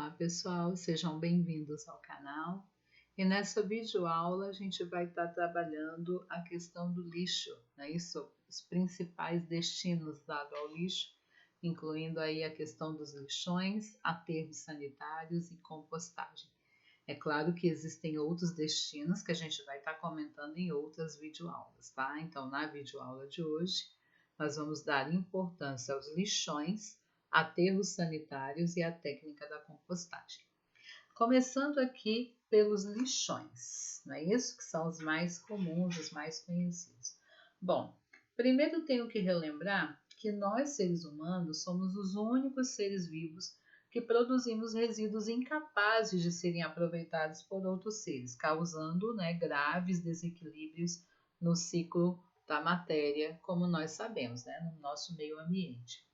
Olá pessoal, sejam bem-vindos ao canal e nessa videoaula a gente vai estar trabalhando a questão do lixo, né? Isso, os principais destinos dados ao lixo, incluindo aí a questão dos lixões, aterros sanitários e compostagem. É claro que existem outros destinos que a gente vai estar comentando em outras videoaulas, tá? Então na videoaula de hoje nós vamos dar importância aos lixões, aterros sanitários e a técnica da compostagem. Começando aqui pelos lixões, não é isso? Que são os mais comuns, os mais conhecidos. Bom, primeiro tenho que relembrar que nós, seres humanos, somos os únicos seres vivos que produzimos resíduos incapazes de serem aproveitados por outros seres, causando, graves desequilíbrios no ciclo da matéria, como nós sabemos, no nosso meio ambiente.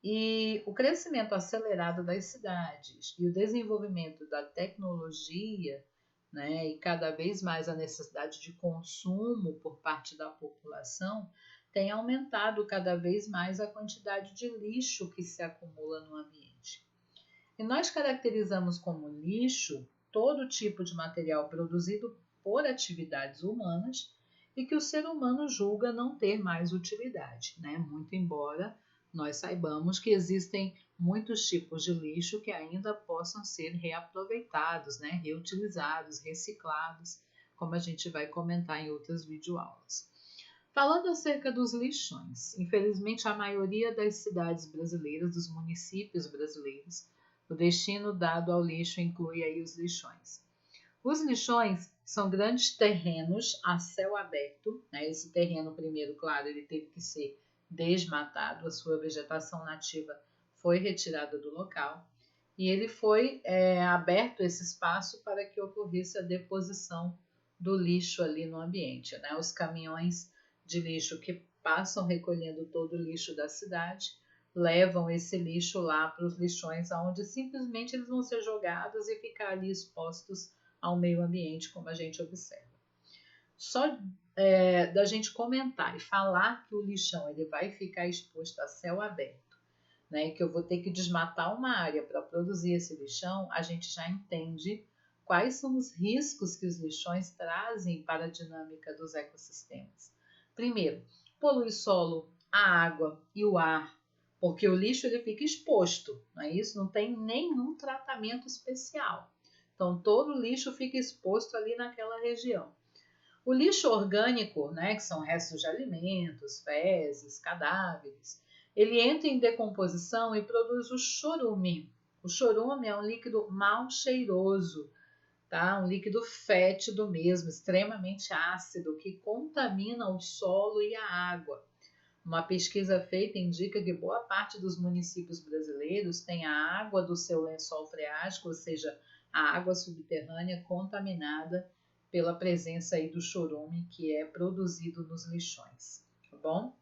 E o crescimento acelerado das cidades e o desenvolvimento da tecnologia, e cada vez mais a necessidade de consumo por parte da população, tem aumentado cada vez mais a quantidade de lixo que se acumula no ambiente. E nós caracterizamos como lixo todo tipo de material produzido por atividades humanas e que o ser humano julga não ter mais utilidade, muito embora nós saibamos que existem muitos tipos de lixo que ainda possam ser reaproveitados, reutilizados, reciclados, como a gente vai comentar em outras videoaulas. Falando acerca dos lixões, infelizmente a maioria das cidades brasileiras, dos municípios brasileiros, o destino dado ao lixo inclui aí os lixões. Os lixões são grandes terrenos a céu aberto, Esse terreno primeiro, claro, ele teve que ser desmatado, a sua vegetação nativa foi retirada do local e ele foi aberto esse espaço para que ocorresse a deposição do lixo ali no ambiente, Os caminhões de lixo que passam recolhendo todo o lixo da cidade levam esse lixo lá para os lixões, onde simplesmente eles vão ser jogados e ficar ali expostos ao meio ambiente, como a gente observa. Só da gente comentar e falar que o lixão ele vai ficar exposto a céu aberto, que eu vou ter que desmatar uma área para produzir esse lixão, a gente já entende quais são os riscos que os lixões trazem para a dinâmica dos ecossistemas. Primeiro, polui solo, a água e o ar, porque o lixo ele fica exposto, não é isso? Não tem nenhum tratamento especial. Então, todo o lixo fica exposto ali naquela região. O lixo orgânico, que são restos de alimentos, fezes, cadáveres, ele entra em decomposição e produz o chorume. O chorume é um líquido mal cheiroso, tá? Um líquido fétido mesmo, extremamente ácido, que contamina o solo e a água. Uma pesquisa feita indica que boa parte dos municípios brasileiros tem a água do seu lençol freático, ou seja, a água subterrânea contaminada pela presença aí do chorume que é produzido nos lixões, tá bom?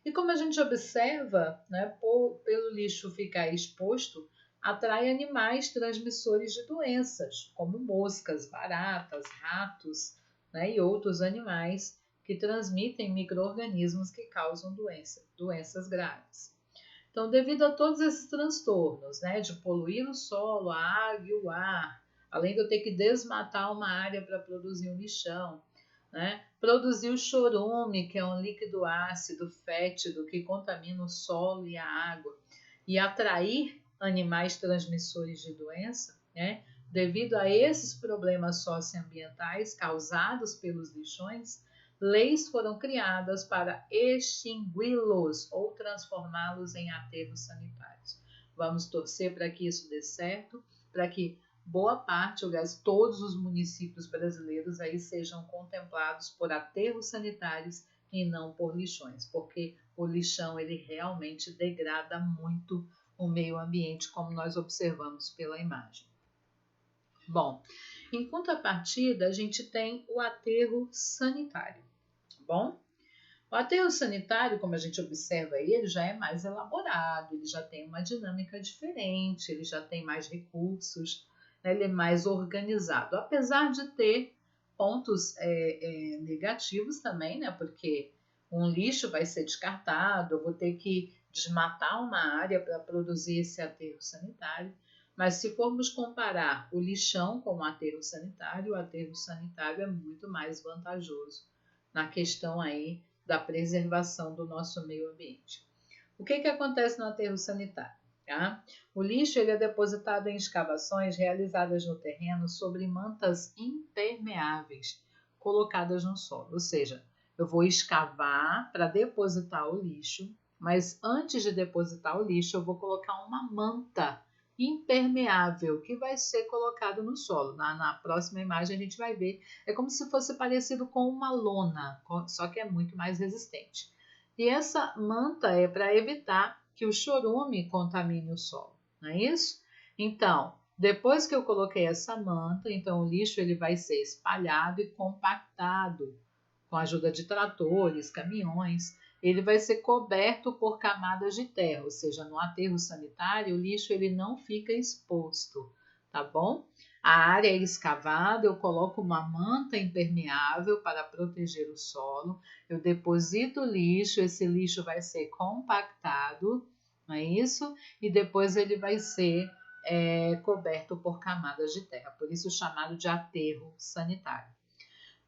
E como a gente observa, pelo lixo ficar exposto, atrai animais transmissores de doenças, como moscas, baratas, ratos, e outros animais que transmitem micro-organismos que causam doenças graves. Então, devido a todos esses transtornos, de poluir o solo, a água e o ar, além de eu ter que desmatar uma área para produzir um lixão, produzir o chorume, que é um líquido ácido fétido que contamina o solo e a água, e atrair animais transmissores de doença, devido a esses problemas socioambientais causados pelos lixões, leis foram criadas para extingui-los ou transformá-los em aterros sanitários. Vamos torcer para que isso dê certo, para que boa parte, aliás, todos os municípios brasileiros aí sejam contemplados por aterros sanitários e não por lixões, porque o lixão ele realmente degrada muito o meio ambiente, como nós observamos pela imagem. Bom, em contrapartida, a gente tem o aterro sanitário, tá bom? O aterro sanitário, como a gente observa aí, ele já é mais elaborado, ele já tem uma dinâmica diferente, ele já tem mais recursos, ele é mais organizado, apesar de ter pontos negativos também, porque um lixo vai ser descartado, eu vou ter que desmatar uma área para produzir esse aterro sanitário, Mas se formos comparar o lixão com o aterro sanitário é muito mais vantajoso na questão aí da preservação do nosso meio ambiente. O que acontece no aterro sanitário? Tá? O lixo ele é depositado em escavações realizadas no terreno sobre mantas impermeáveis colocadas no solo. Ou seja, eu vou escavar para depositar o lixo, mas antes de depositar o lixo, eu vou colocar uma manta impermeável que vai ser colocado no solo. Na próxima imagem a gente vai ver. É como se fosse parecido com uma lona, só que é muito mais resistente. E essa manta é para evitar que o chorume contamine o solo, não é isso? Então, depois que eu coloquei essa manta, então o lixo ele vai ser espalhado e compactado com a ajuda de tratores, caminhões. Ele vai ser coberto por camadas de terra, ou seja, no aterro sanitário o lixo ele não fica exposto, tá bom? A área é escavada, eu coloco uma manta impermeável para proteger o solo, eu deposito o lixo, esse lixo vai ser compactado, não é isso? E depois ele vai ser coberto por camadas de terra, por isso chamado de aterro sanitário.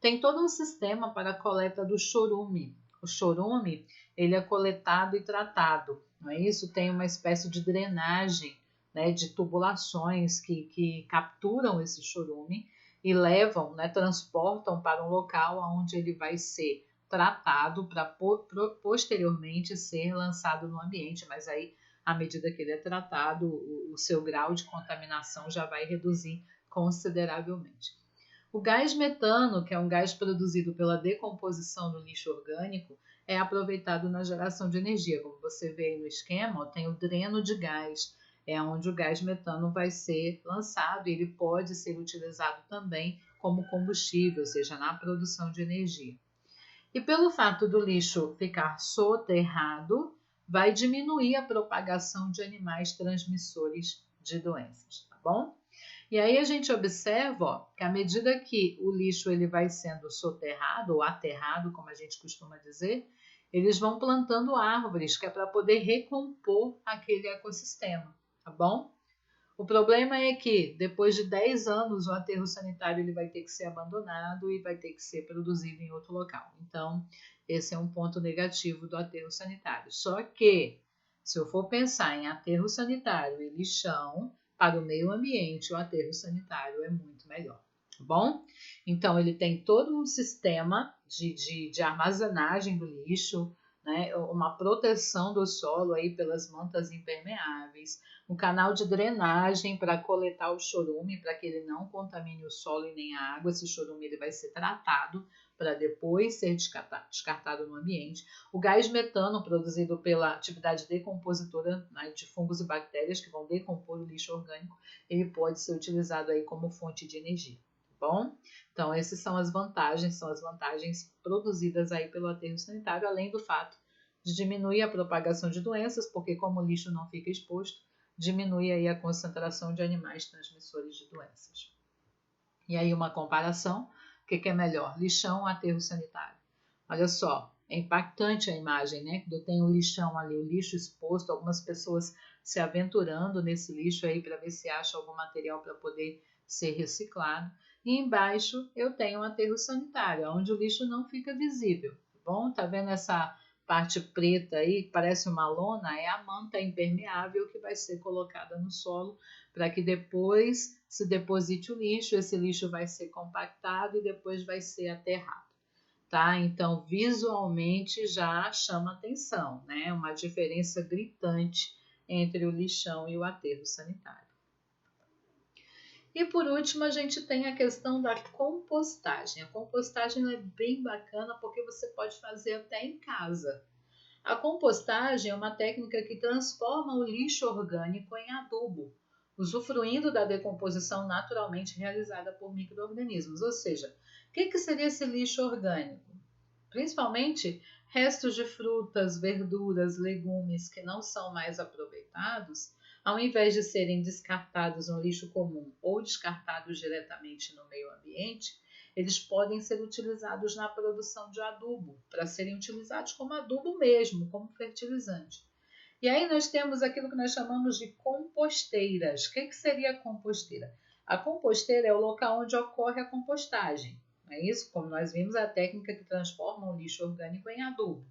Tem todo um sistema para a coleta do chorume. O chorume ele é coletado e tratado, não é isso? Tem uma espécie de drenagem, né, de tubulações que capturam esse chorume e levam, né, transportam para um local onde ele vai ser tratado para posteriormente ser lançado no ambiente, mas aí à medida que ele é tratado, o seu grau de contaminação já vai reduzir consideravelmente. O gás metano, que é um gás produzido pela decomposição do lixo orgânico, é aproveitado na geração de energia. Como você vê aí no esquema, tem o dreno de gás, é onde o gás metano vai ser lançado e ele pode ser utilizado também como combustível, ou seja, na produção de energia. E pelo fato do lixo ficar soterrado, vai diminuir a propagação de animais transmissores de doenças, tá bom? E aí a gente observa, ó, que à medida que o lixo ele vai sendo soterrado ou aterrado, como a gente costuma dizer, eles vão plantando árvores que é para poder recompor aquele ecossistema, tá bom? O problema é que depois de 10 anos o aterro sanitário ele vai ter que ser abandonado e vai ter que ser produzido em outro local. Então, esse é um ponto negativo do aterro sanitário. Só que, se eu for pensar em aterro sanitário e lixão, para o meio ambiente, o aterro sanitário é muito melhor, tá bom? Então, ele tem todo um sistema de armazenagem do lixo, né? Uma proteção do solo aí pelas mantas impermeáveis, um canal de drenagem para coletar o chorume, para que ele não contamine o solo e nem a água. Esse chorume ele vai ser tratado para depois ser descartado no ambiente. O gás metano produzido pela atividade decompositora, né, de fungos e bactérias que vão decompor o lixo orgânico, ele pode ser utilizado aí como fonte de energia, tá bom? Então, essas são as vantagens produzidas aí pelo aterro sanitário, além do fato de diminuir a propagação de doenças, porque como o lixo não fica exposto, diminui aí a concentração de animais transmissores de doenças. E aí uma comparação, o que é melhor, lixão ou aterro sanitário? Olha só, é impactante a imagem, né? Quando tem o lixão ali, o lixo exposto, algumas pessoas se aventurando nesse lixo aí para ver se acha algum material para poder ser reciclado. E embaixo eu tenho um aterro sanitário, onde o lixo não fica visível, tá bom? Tá vendo essa parte preta aí, que parece uma lona? É a manta impermeável que vai ser colocada no solo para que depois se deposite o lixo, esse lixo vai ser compactado e depois vai ser aterrado, tá? Então, visualmente já chama atenção, né? Uma diferença gritante entre o lixão e o aterro sanitário. E por último, a gente tem a questão da compostagem. A compostagem é bem bacana porque você pode fazer até em casa. A compostagem é uma técnica que transforma o lixo orgânico em adubo, usufruindo da decomposição naturalmente realizada por micro-organismos. Ou seja, o que seria esse lixo orgânico? Principalmente restos de frutas, verduras, legumes que não são mais aproveitados, ao invés de serem descartados no lixo comum ou descartados diretamente no meio ambiente, eles podem ser utilizados na produção de adubo, para serem utilizados como adubo mesmo, como fertilizante. E aí nós temos aquilo que nós chamamos de composteiras. O que seria a composteira? A composteira é o local onde ocorre a compostagem. Não é isso? Como nós vimos, a técnica que transforma o lixo orgânico em adubo,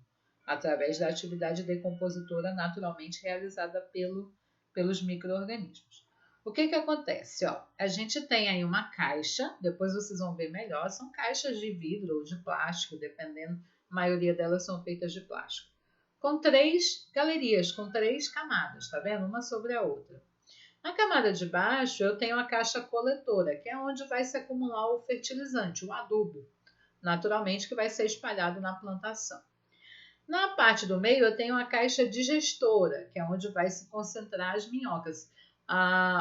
através da atividade decompositora naturalmente realizada pelos micro-organismos. O que acontece? Ó, a gente tem aí uma caixa, depois vocês vão ver melhor, são caixas de vidro ou de plástico, dependendo, a maioria delas são feitas de plástico, com 3 galerias, com 3 camadas, tá vendo? Uma sobre a outra. Na camada de baixo eu tenho a caixa coletora, que é onde vai se acumular o fertilizante, o adubo, naturalmente que vai ser espalhado na plantação. Na parte do meio eu tenho a caixa digestora, que é onde vai se concentrar as minhocas.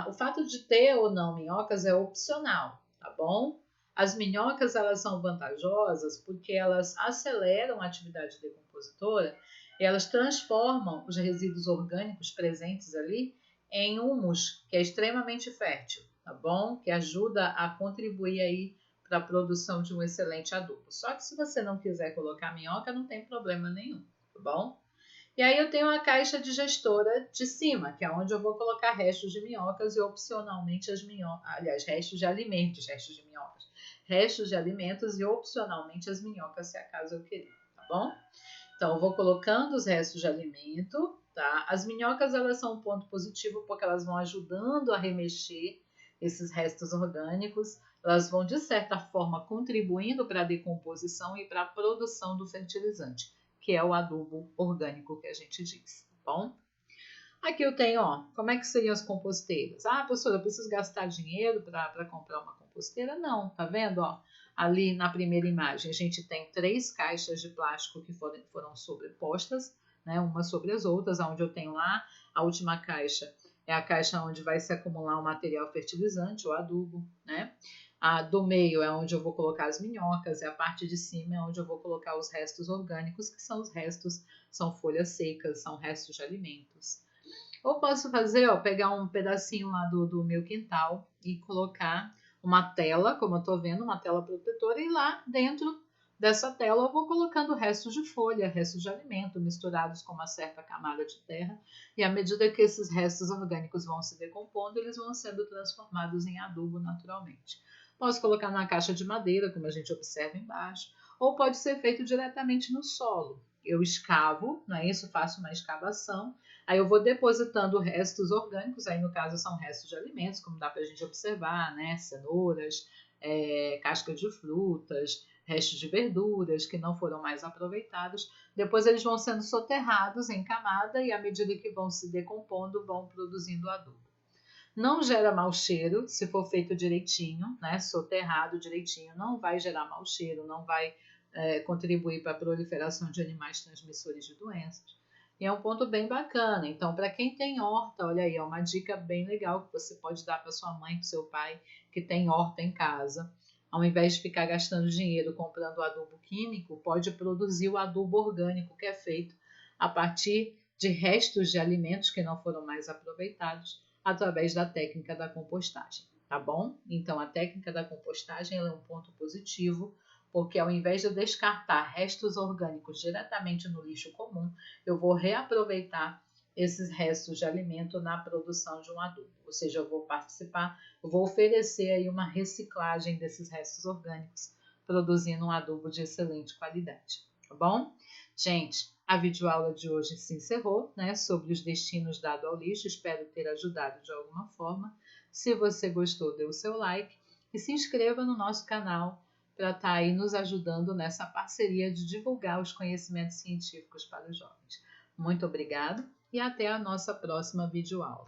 O fato de ter ou não minhocas é opcional, tá bom? As minhocas elas são vantajosas porque elas aceleram a atividade decompositora e elas transformam os resíduos orgânicos presentes ali em humus, que é extremamente fértil, tá bom? Que ajuda a contribuir aí para a produção de um excelente adubo. Só que se você não quiser colocar minhoca, não tem problema nenhum, tá bom? E aí eu tenho a caixa digestora de cima, que é onde eu vou colocar restos de minhocas e opcionalmente restos de alimentos, restos de alimentos e opcionalmente as minhocas, se acaso eu querer, tá bom? Então eu vou colocando os restos de alimento, tá? As minhocas elas são um ponto positivo porque elas vão ajudando a remexer esses restos orgânicos, elas vão de certa forma contribuindo para a decomposição e para a produção do fertilizante, que é o adubo orgânico que a gente diz, tá bom? Aqui eu tenho, ó, como é que seriam as composteiras? Ah, professora, eu preciso gastar dinheiro para comprar uma composteira? Não, tá vendo, ó? Ali na primeira imagem a gente tem 3 caixas de plástico que foram sobrepostas, né, uma sobre as outras, onde eu tenho lá a última caixa é a caixa onde vai se acumular o material fertilizante, o adubo, né? A do meio é onde eu vou colocar as minhocas, e a parte de cima é onde eu vou colocar os restos orgânicos, que são os restos, são folhas secas, são restos de alimentos. Ou posso fazer, ó, pegar um pedacinho lá do meu quintal e colocar uma tela, como eu tô vendo, uma tela protetora, e lá dentro dessa tela eu vou colocando restos de folha, restos de alimento, misturados com uma certa camada de terra, e à medida que esses restos orgânicos vão se decompondo, eles vão sendo transformados em adubo naturalmente. Posso colocar numa caixa de madeira, como a gente observa embaixo, ou pode ser feito diretamente no solo. Eu escavo, não é isso? Faço uma escavação, aí eu vou depositando restos orgânicos, aí no caso são restos de alimentos, como dá para a gente observar, né? Cenouras, casca de frutas, restos de verduras que não foram mais aproveitados. Depois eles vão sendo soterrados em camada e à medida que vão se decompondo, vão produzindo adubo. Não gera mau cheiro se for feito direitinho, né? Soterrado direitinho, não vai gerar mau cheiro, não vai contribuir para a proliferação de animais transmissores de doenças. E é um ponto bem bacana. Então, para quem tem horta, olha aí, é uma dica bem legal que você pode dar para sua mãe, para seu pai, que tem horta em casa. Ao invés de ficar gastando dinheiro comprando adubo químico, pode produzir o adubo orgânico que é feito a partir de restos de alimentos que não foram mais aproveitados através da técnica da compostagem, tá bom? Então, a técnica da compostagem é um ponto positivo, porque ao invés de eu descartar restos orgânicos diretamente no lixo comum, eu vou reaproveitar esses restos de alimento na produção de um adubo. Ou seja, eu vou participar, eu vou oferecer aí uma reciclagem desses restos orgânicos, produzindo um adubo de excelente qualidade, tá bom? Gente, a videoaula de hoje se encerrou, né, sobre os destinos dados ao lixo. Espero ter ajudado de alguma forma. Se você gostou, dê o seu like e se inscreva no nosso canal para estar aí nos ajudando nessa parceria de divulgar os conhecimentos científicos para os jovens. Muito obrigado e até a nossa próxima videoaula.